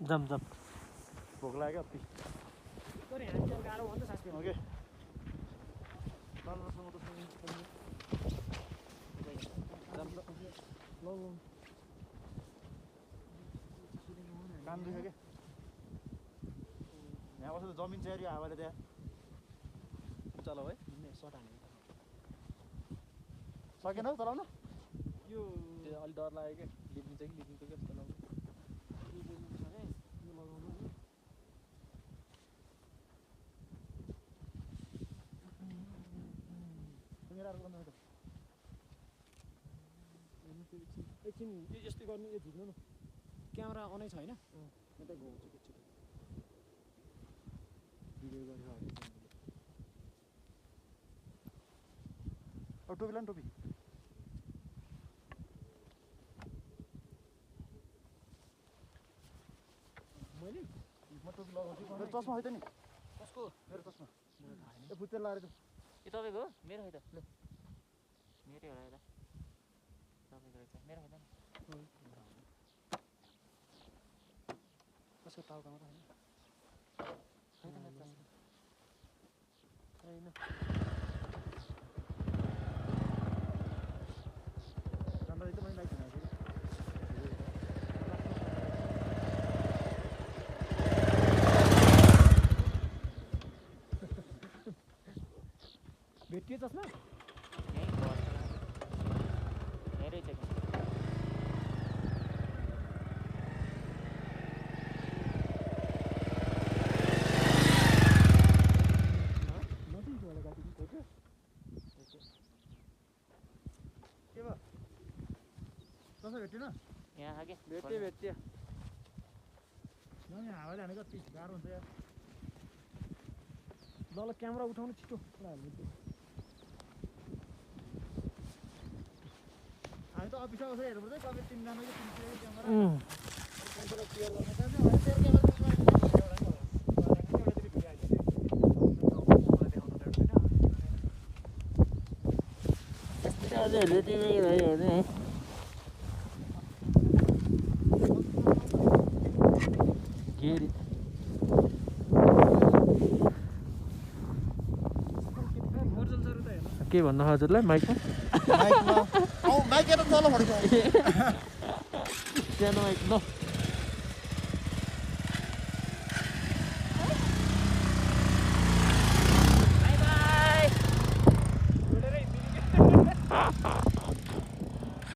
जम जम भोक लाग्यो अति गरे हामी गाह्रो भयो नि त सास फेर्नु ओके तलसँग त कान दुख्यो के यहाँ बस्दा जमिन चाहियो हावाले त्यहाँ चलाऊ है सर्ट हाने सकेन हौ चलाउन यो अलि डर लाग्यो क्या लिपिन्छ कि लिपिन्छ क्या चलाउनु एकछिन यस्तै गर्नु यो झिक्नु न क्यामेरा अनै छैन यतै घुमाउँछु एकछिन भिडियो गरेर अब टोपी लानु टोपी मैले म टोपी लगाउँछु मेरो चस्मा है त नि कसको मेरो चस्मा ए बुच्चे लाएर यो तपाईँको हो मेरो है त ल मेरै होला यता तपाईँको रहेछ मेरो होइन नि कसको टाउकामा त होइन होइन मेरो चस्मा होइन जाँदा एकदम मैले लाइट हानेको भेटियो चस्मा यहीँ घर यहीँ रहेछ के भयो चस्मा भेटेन यहाँ आगे भेट्यो यहाँ हावाले हानेको कति गाह्रो हुन्छ यार ल क्यामेरा उठाउनु छिटो हामी त अफिसमा बसेर हेर्नुपर्छ तपाईँ तिनजना कि तिनजना क्यामेरा के भन्नु हजुरलाई माइकमा माइकमा आऊ माइक त तल फड्क्यो सानो माइक ल